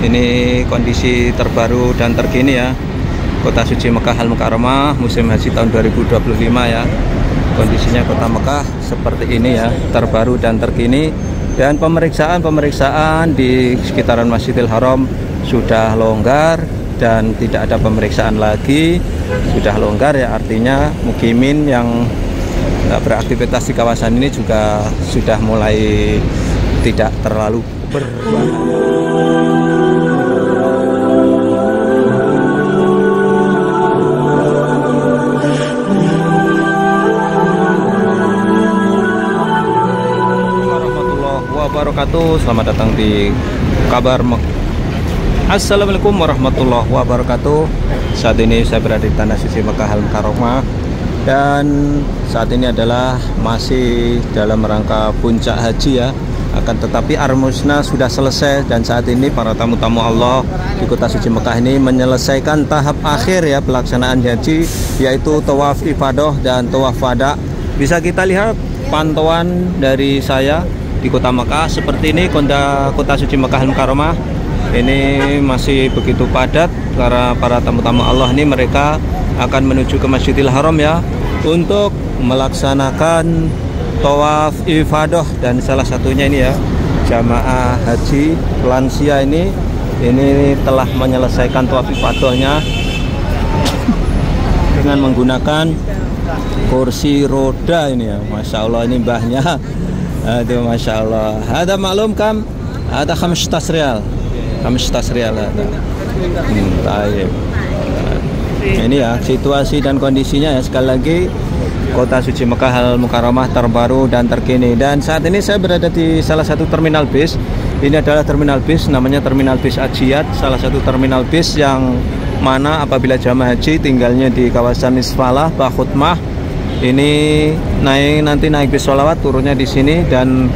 Ini kondisi terbaru dan terkini ya, Kota Suci Mekah Al Mukarramah musim haji tahun 2025 ya. Kondisinya Kota Mekah seperti ini ya, terbaru dan terkini. Dan pemeriksaan di sekitaran Masjidil Haram sudah longgar dan tidak ada pemeriksaan lagi. Sudah longgar ya, artinya mukimin yang beraktivitas di kawasan ini juga sudah mulai tidak terlalu berbahaya. Wabarakatuh. Selamat datang di kabar Assalamualaikum warahmatullahi wabarakatuh. Saat ini saya berada di Tanah Suci Mekah Al Mukarramah dan saat ini adalah masih dalam rangka puncak haji ya. Akan tetapi Armusna sudah selesai dan saat ini para tamu-tamu Allah di Kota Suci Mekah ini menyelesaikan tahap akhir ya pelaksanaan haji, yaitu tawaf ifadah dan tawaf wada. Bisa kita lihat pantauan dari saya di Kota Mekah seperti ini. Kota Suci Mekah Al Mukarramah ini masih begitu padat karena para tamu-tamu Allah ini mereka akan menuju ke Masjidil Haram ya untuk melaksanakan tawaf ifadah. Dan salah satunya ini ya, jamaah haji lansia ini telah menyelesaikan tawaf ifadahnya dengan menggunakan kursi roda ini ya. Masya Allah, ini mbahnya. Aduh, Masya Allah. Ada maklum kam? Ada 15 rial. 15 rial ada. Ini ya situasi dan kondisinya ya. Sekali lagi, Kota Suci Mekah Al Mukarramah terbaru dan terkini. Dan saat ini saya berada di salah satu terminal bis. Ini adalah terminal bis, namanya Terminal Bis Ajiat. Salah satu terminal bis yang mana apabila jamaah haji tinggalnya di kawasan Misfalah, Bakhutmah, ini nanti naik bis sholawat, turunnya di sini, dan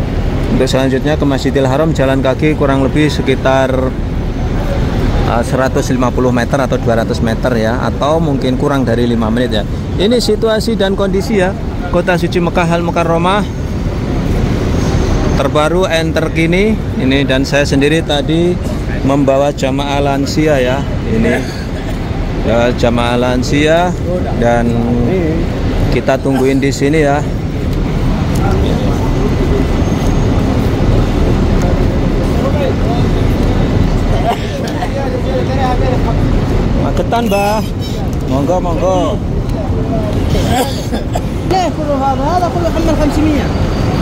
untuk selanjutnya ke Masjidil Haram jalan kaki kurang lebih sekitar 150 meter atau 200 meter ya, atau mungkin kurang dari 5 menit ya. Ini situasi dan kondisi ya Kota Suci Mekah Al Mukarramah terbaru and terkini ini. Dan saya sendiri tadi membawa jamaah lansia ya, ini ya, jamaah lansia, dan kita tungguin di sini ya. Maketan, Bah. Monggo, monggo.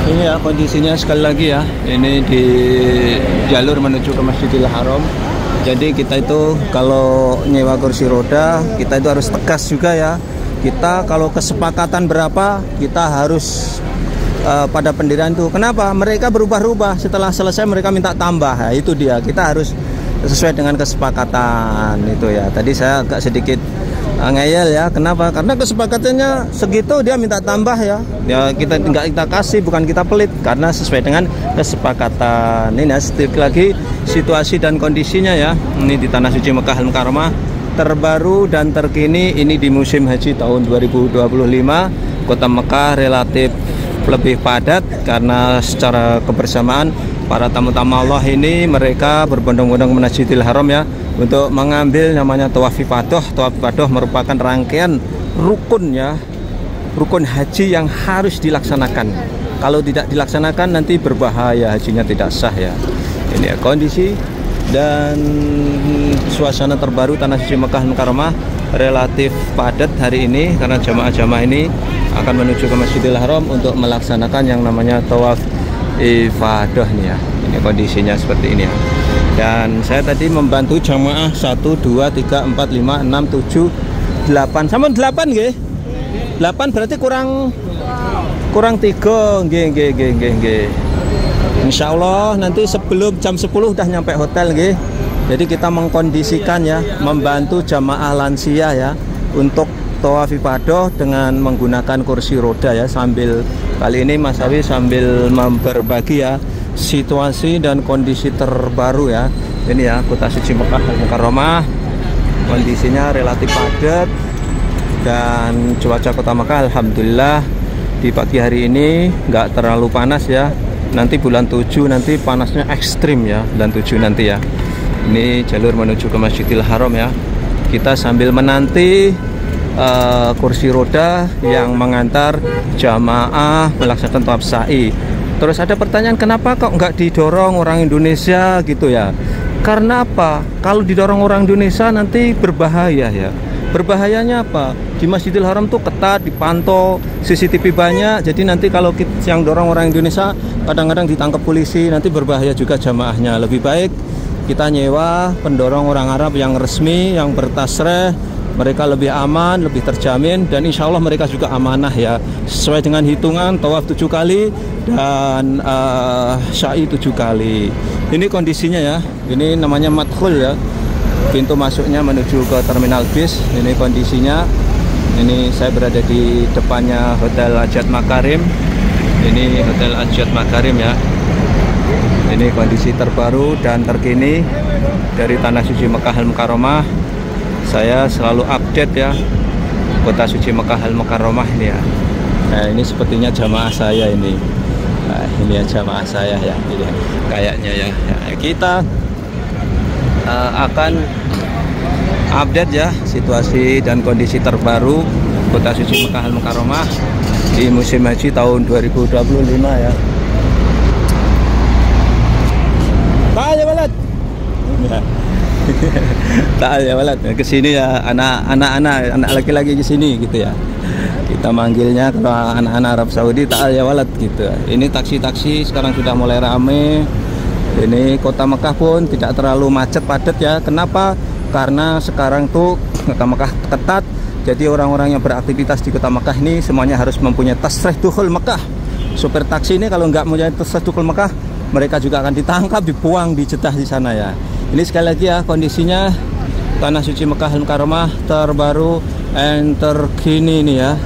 Ini ya kondisinya sekali lagi ya. Ini di jalur menuju ke Masjidil Haram. Jadi kita itu kalau nyewa kursi roda, kita itu harus tegas juga ya. Kita kalau kesepakatan berapa, kita harus pada pendirian itu. Kenapa? Mereka berubah-ubah, setelah selesai mereka minta tambah. Nah, itu dia, kita harus sesuai dengan kesepakatan itu ya. Tadi saya agak sedikit ngeyel ya. Kenapa? Karena kesepakatannya segitu, dia minta tambah ya. Ya kita kasih, bukan kita pelit, karena sesuai dengan kesepakatan. Ini sedikit lagi situasi dan kondisinya ya. Ini di Tanah Suci Mekah Al Mukarramah terbaru dan terkini. Ini di musim haji tahun 2025. Kota Mekah relatif lebih padat karena secara kebersamaan para tamu-tamu Allah ini mereka berbondong-bondong ke Masjidil Haram ya untuk mengambil namanya tawaf ifadah. Tawaf ifadah merupakan rangkaian rukun ya, rukun haji yang harus dilaksanakan. Kalau tidak dilaksanakan nanti berbahaya, hajinya tidak sah ya. Ini ya kondisi dan suasana terbaru Tanah Suci Mekah Mukarramah relatif padat hari ini karena jamaah-jamaah ini akan menuju ke Masjidil Haram untuk melaksanakan yang namanya tawaf ifadah nih ya. Ini kondisinya seperti ini ya. Dan saya tadi membantu jamaah 1 2 3 4 5 6 7 8 sama 8 nggih. 8 berarti kurang 3 nggih. Insya Allah nanti sebelum jam 10 udah nyampe hotel nggih. Jadi kita mengkondisikan ya, membantu jamaah lansia ya untuk tawaf ifadah dengan menggunakan kursi roda ya. Sambil kali ini Mas Awi sambil berbagi ya situasi dan kondisi terbaru ya. Ini ya Kota Suci Mekah Al Mukarramah, kondisinya relatif padat dan cuaca Kota Mekah alhamdulillah di pagi hari ini nggak terlalu panas ya. Nanti bulan 7 nanti panasnya ekstrim ya, bulan 7 nanti ya. Ini jalur menuju ke Masjidil Haram ya. Kita sambil menanti kursi roda yang mengantar jamaah melaksanakan tawaf sa'i. Terus ada pertanyaan, kenapa kok nggak didorong orang Indonesia gitu ya? Karena apa? Kalau didorong orang Indonesia nanti berbahaya ya. Berbahayanya apa? Di Masjidil Haram tuh ketat, dipantau, CCTV banyak. Jadi nanti kalau yang dorong orang Indonesia kadang-kadang ditangkap polisi, nanti berbahaya juga jamaahnya. Lebih baik kita nyewa pendorong orang Arab yang resmi, yang bertasreh. Mereka lebih aman, lebih terjamin, dan insya Allah mereka juga amanah ya. Sesuai dengan hitungan tawaf 7 kali dan sa'i 7 kali. Ini kondisinya ya. Ini namanya madkhul ya, pintu masuknya menuju ke terminal bis. Ini kondisinya. Ini saya berada di depannya Hotel Ajat Makarim. Ini Hotel Ajat Makarim ya. Ini kondisi terbaru dan terkini dari Tanah Suci Mekah Al-Mukarramah. Saya selalu update ya Kota Suci Mekah Al-Mukarramah ini ya. Nah, ini sepertinya jamaah saya ini. Nah, ini ya jamaah saya ya. Ini kayaknya ya. Kita akan update ya situasi dan kondisi terbaru Kota Suci Mekah Al-Mukarramah di musim haji tahun 2025 ya. Tanya balat. Ya. Tak ya balat. Kesini ya anak laki-laki ke sini gitu ya. Kita manggilnya kalau anak-anak Arab Saudi tak ya balat gitu. Ini taksi-taksi sekarang sudah mulai rame. Ini kota Mekah pun tidak terlalu macet padat ya. Kenapa? Karena sekarang tuh kota Mekah ketat. Jadi orang-orang yang beraktivitas di kota Mekah ini semuanya harus mempunyai tasrih dukhul Mekah. Supir taksi ini kalau nggak mempunyai tasrih dukhul Mekah, mereka juga akan ditangkap, dibuang di Jeddah di sana ya. Ini sekali lagi ya kondisinya Tanah Suci Mekah Al-Mukarramah terbaru and terkini nih ya.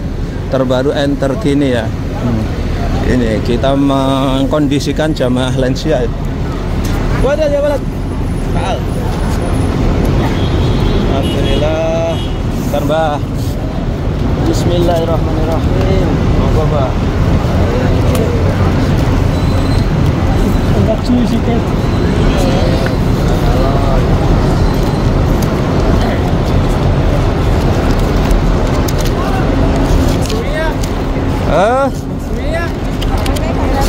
Terbaru and terkini ya. Ini kita mengkondisikan jamaah lansia. Wadah ya balat. Alhamdulillah. Mbah. Bismillahirrahmanirrahim. Monggo, Mbah. Enggak cuy sikit.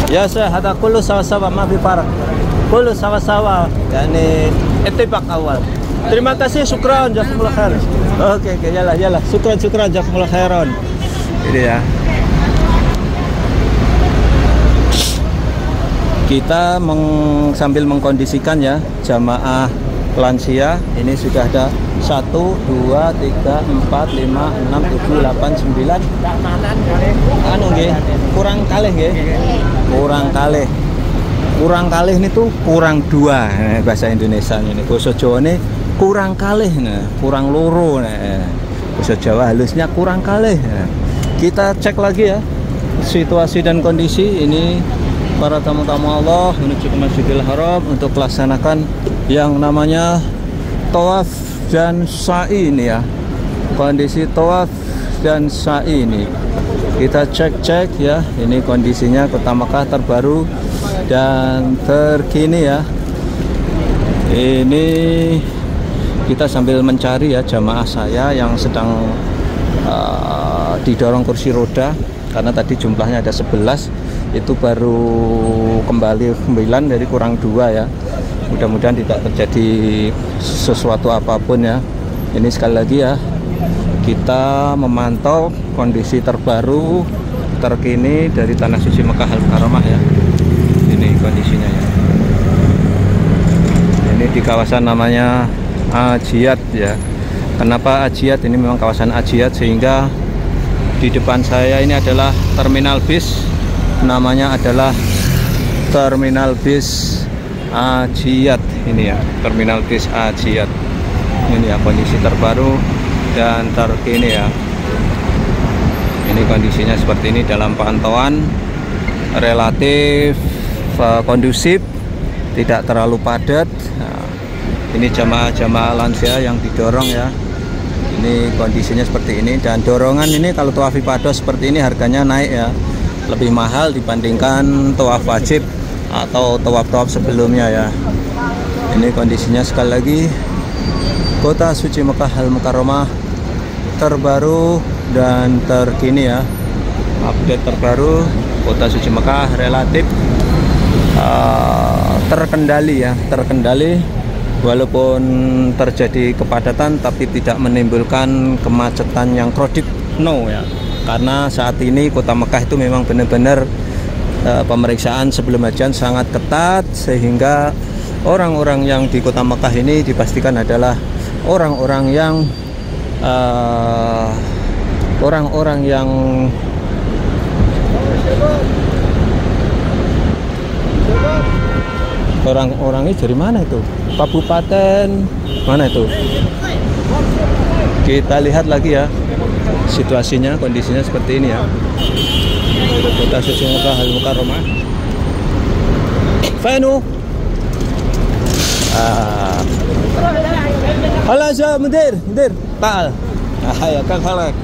Ya Syekh, ada kullu sawa-sawa, ma fi farq. Kullu sawa-sawa, yani ittifaq awal. Terima kasih, syukran, jazakumullah khair. Oke, yalah. Syukran, jazakumullah khairan. Ini ya. Kita sambil mengkondisikan ya jamaah lansia. Ini sudah ada 1, 2, 3, 4, 5, 6, 7, 8, 9. Anu nggih, kurang kalih nggih. Kurang kalih ini tuh kurang 2 bahasa Indonesia ini. Bahasa Jawa ini kurang kalih, kurang loro. Bahasa Jawa halusnya kurang kalih. Kita cek lagi ya situasi dan kondisi ini para tamu-tamu Allah menuju ke Masjidil Haram untuk melaksanakan yang namanya tawaf dan sa'i ini ya. Kondisi tawaf dan sa'i ini kita cek ya. Ini kondisinya Kota Mekah terbaru dan terkini ya. Ini kita sambil mencari ya jamaah saya yang sedang didorong kursi roda, karena tadi jumlahnya ada 11, itu baru kembali 9, jadi kurang 2 ya. Mudah-mudahan tidak terjadi sesuatu apapun ya. Ini sekali lagi ya, kita memantau kondisi terbaru terkini dari Tanah Suci Mekah Al-Mukarramah ya. Ini kondisinya ya. Ini di kawasan namanya Ajiyat ya. Kenapa Ajiyat? Ini memang kawasan Ajiyat, sehingga di depan saya ini adalah terminal bis. Namanya adalah terminal bis Ajiyat ini ya, terminal bis Ajiyat. Ini ya kondisi terbaru dan terkini ya. Ini kondisinya seperti ini dalam pantauan relatif kondusif, tidak terlalu padat. Nah, ini jamaah lansia yang didorong ya. Ini kondisinya seperti ini, dan dorongan ini kalau tawaf ifadah seperti ini harganya naik ya, lebih mahal dibandingkan tawaf wajib atau tawaf-tawaf sebelumnya ya. Ini kondisinya sekali lagi Kota Suci Mekah Al Mukarramah terbaru dan terkini ya. Update terbaru, Kota Suci Mekah relatif terkendali ya, terkendali walaupun terjadi kepadatan tapi tidak menimbulkan kemacetan yang krodit, no ya. Karena saat ini Kota Mekah itu memang benar-benar pemeriksaan sebelum hajian sangat ketat, sehingga orang-orang yang di Kota Mekah ini dipastikan adalah orang-orang yang orang-orangnya dari mana itu? Kabupaten mana itu? Kita lihat lagi ya situasinya, kondisinya seperti ini ya. Kota Suci Mekah Al Mukarramah. Fanu. Halo Syah, Mudir, Ta'al. Ya kan halak.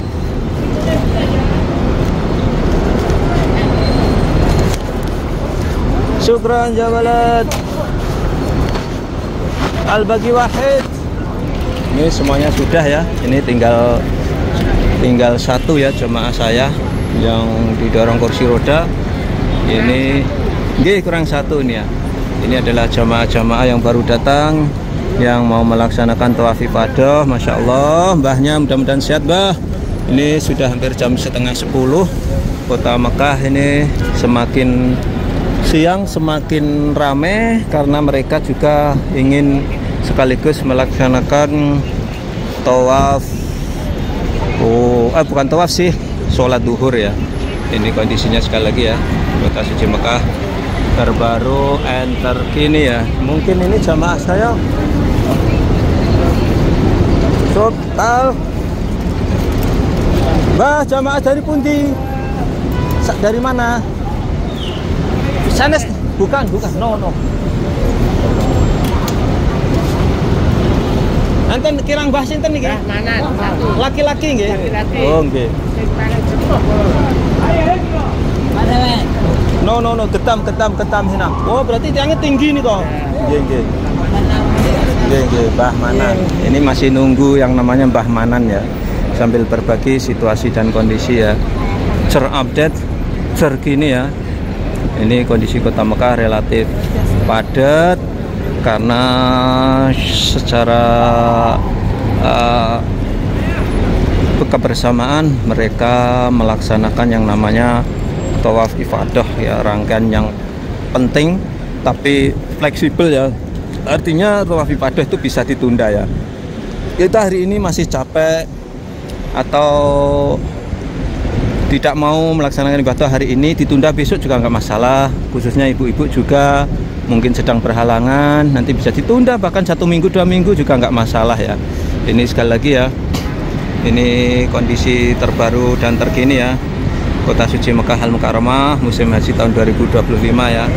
Syukran Jawalat. Al-Bagi Wahid. Ini semuanya sudah ya. Ini tinggal satu ya jemaah saya yang didorong kursi roda. Ini kurang satu ini ya. Ini adalah jamaah-jamaah yang baru datang yang mau melaksanakan tawaf ifadah. Masya Allah, mbahnya mudah-mudahan sehat, Mbah. Ini sudah hampir jam setengah 10. Kota Mekah ini semakin siang semakin ramai karena mereka juga ingin sekaligus melaksanakan tawaf. Bukan tawaf sih, sholat duhur ya. Ini kondisinya sekali lagi ya, Kota Suci Mekah terbaru and terkini ya. Mungkin ini jamaah saya total. Mbah, jamaah dari pundi? Dari mana? Sanes? Bukan, no. Anten kirang mbah sinten niki? Rahmanan. Laki-laki nggih? Laki-laki. Oh, nggih. No, ketam hina. Oh, berarti tiangnya tinggi nih kok. Nggih. Mbah Manan. Ini masih nunggu yang namanya Mbah Manan ya. Sambil berbagi situasi dan kondisi ya. Terupdate, terkini ya. Ini kondisi Kota Mekah relatif padat karena secara kebersamaan mereka melaksanakan yang namanya tawaf ifadah ya, rangkaian yang penting tapi fleksibel ya. Artinya tawaf ifadah itu bisa ditunda ya. Kita hari ini masih capek atau tidak mau melaksanakan ibadah hari ini, ditunda besok juga nggak masalah. Khususnya ibu-ibu juga mungkin sedang berhalangan, nanti bisa ditunda bahkan 1 minggu 2 minggu juga nggak masalah ya. Ini sekali lagi ya, ini kondisi terbaru dan terkini ya, Kota Suci Mekah Al Mukarramah musim haji tahun 2025 ya.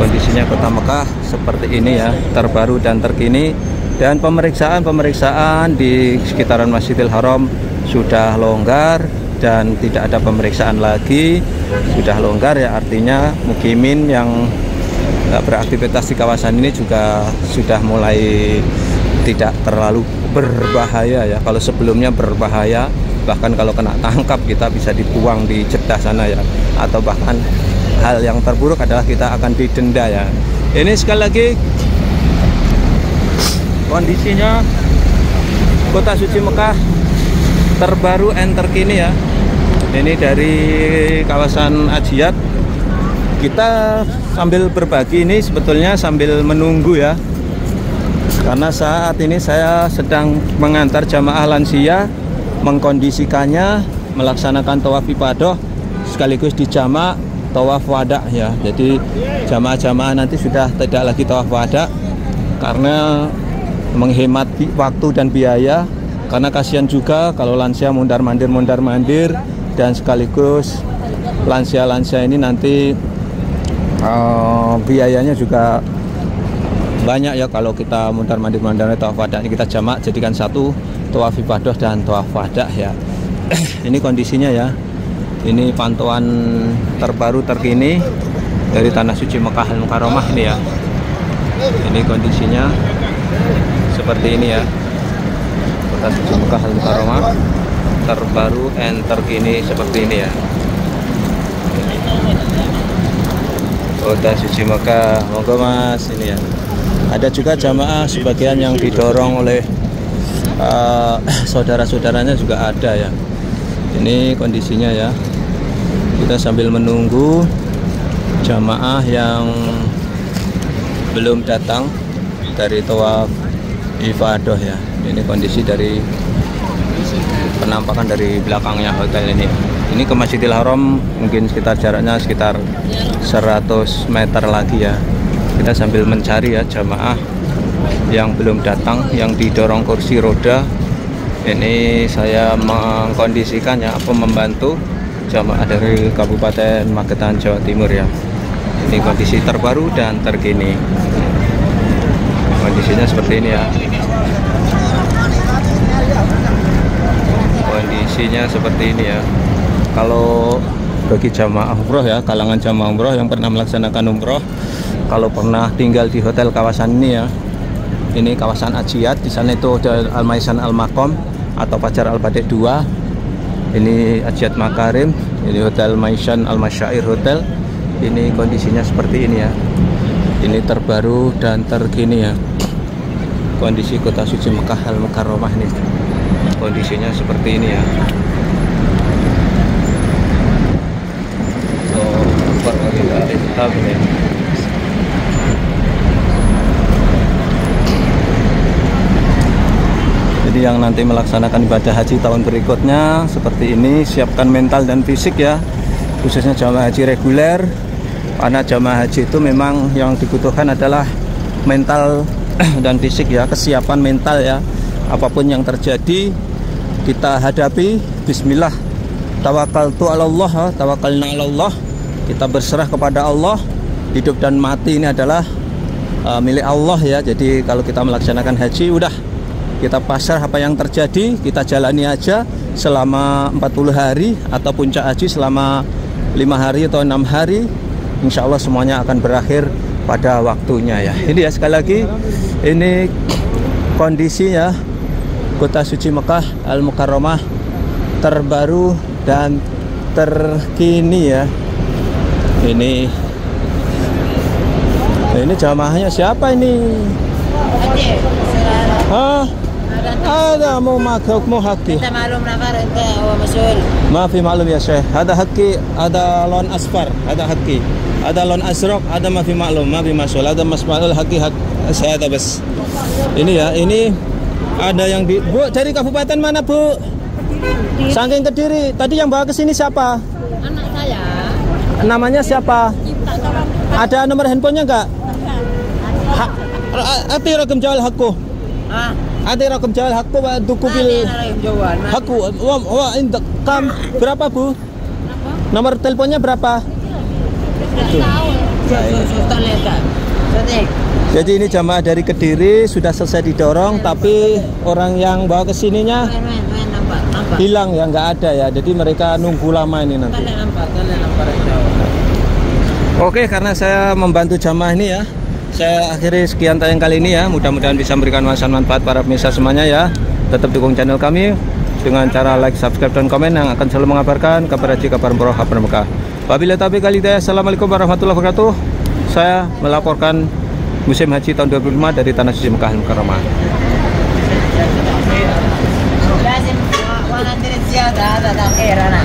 Kondisinya Kota Mekah seperti ini ya, terbaru dan terkini. Dan pemeriksaan di sekitaran Masjidil Haram sudah longgar dan tidak ada pemeriksaan lagi, sudah longgar ya. Artinya mukimin yang beraktivitas di kawasan ini juga sudah mulai tidak terlalu berbahaya ya. Kalau sebelumnya berbahaya, bahkan kalau kena tangkap kita bisa dibuang di Jeddah sana ya, atau bahkan hal yang terburuk adalah kita akan didenda ya. Ini sekali lagi kondisinya Kota Suci Mekah terbaru and terkini ya. Ini dari kawasan Ajiat. Kita sambil berbagi ini sebetulnya sambil menunggu ya, karena saat ini saya sedang mengantar jamaah lansia, mengkondisikannya melaksanakan tawaf ifadah sekaligus dijamak tawaf wada ya. Jadi jamaah-jamaah nanti sudah tidak lagi tawaf wada karena menghemat waktu dan biaya, karena kasihan juga kalau lansia mondar-mandir dan sekaligus lansia-lansia ini nanti biayanya juga banyak ya kalau kita mondar-mandir tawaf wada. Ini kita jamak jadikan satu, tawaf ibadah dan tawaf wada ya. Ini kondisinya ya. Ini pantauan terbaru terkini dari Tanah Suci Mekah Al Mukarramah ini ya. Ini kondisinya seperti ini ya. Kota Suci Mekah Al-Mukarramah terbaru and terkini seperti ini ya. Kota Suci Mekah, monggo Mas ini ya. Ada juga jamaah sebagian yang didorong oleh saudara-saudaranya juga ada ya. Ini kondisinya ya. Kita sambil menunggu jamaah yang belum datang dari tawaf ifadah ya. Ini kondisi dari penampakan dari belakangnya hotel ini. Ini ke Masjidil Haram mungkin sekitar jaraknya sekitar 100 meter lagi ya. Kita sambil mencari ya jamaah yang belum datang, yang didorong kursi roda. Ini saya mengkondisikan ya, apa membantu jamaah dari Kabupaten Magetan, Jawa Timur ya. Ini kondisi terbaru dan terkini. Kondisinya seperti ini ya. Kondisinya seperti ini ya. Kalau bagi jamaah umroh ya, kalangan jamaah umroh yang pernah melaksanakan umroh, kalau pernah tinggal di hotel kawasan ini ya, ini kawasan Ajiat, di sana itu ada Al-Maisan Al-Maqam atau Fajar Al-Batik 2. Ini Ajiat Makarim, ini Hotel Maisan Al-Masyair Hotel. Ini kondisinya seperti ini ya. Ini terbaru dan terkini ya. Kondisi Kota Suci Mekah Al-Mukarramah ini. Kondisinya seperti ini ya. Jadi yang nanti melaksanakan ibadah haji tahun berikutnya seperti ini, siapkan mental dan fisik ya, khususnya jamaah haji reguler. Karena jamaah haji itu memang yang dibutuhkan adalah mental dan fisik ya, kesiapan mental ya. Apapun yang terjadi kita hadapi, bismillah, tawakkaltu 'ala Allah, tawakkalna 'ala Allah. Kita berserah kepada Allah. Hidup dan mati ini adalah milik Allah ya. Jadi kalau kita melaksanakan haji, udah kita pasrah apa yang terjadi, kita jalani aja selama 40 hari atau puncak haji selama 5 hari atau 6 hari. Insya Allah semuanya akan berakhir pada waktunya ya. Ini ya, sekali lagi ini kondisinya Kota Suci Mekah Al-Mukarramah terbaru dan terkini ya. Ini jamaahnya siapa ini? Ada mau makhluk mau haki. Kita maklum nafar ente wa masul. Ma fi maklum ya Syekh. Ada haki, ada lon asfar, ada haki. Ada lon asrok, ada ma fi maklum, ma fi masul. Ada mas'ul haki hak saya ada bes. Ini ya, ini ada yang di Bu, dari kabupaten mana, Bu? Saking Kediri. Tadi yang bawa ke sini siapa? Anak saya. Namanya siapa? Ada nomor handphonenya enggak? Ati rakam jawal hakku. Ati rakam jawal hakku wa dukupil hakku. Wa indak kam berapa, Bu? Nomor teleponnya berapa? Jadi ini jamaah dari Kediri sudah selesai didorong, tapi orang yang bawa ke sininya hilang ya, nggak ada ya. Jadi mereka nunggu lama ini nanti. Oke, karena saya membantu jamaah ini ya, saya akhiri sekian tayang kali ini ya. Mudah-mudahan bisa memberikan manfaat para pemirsa semuanya ya. Tetap dukung channel kami dengan cara like, subscribe, dan komen yang akan selalu mengabarkan kabar haji, kabar umroh, kabar Mekah. Wabillahi taufiq wal hidayah. Assalamualaikum warahmatullahi wabarakatuh. Saya melaporkan musim haji tahun 2005 dari Tanah Suci Mekah Al-Mukarramah. لازم وانا ادري زياده هذا تاخير انا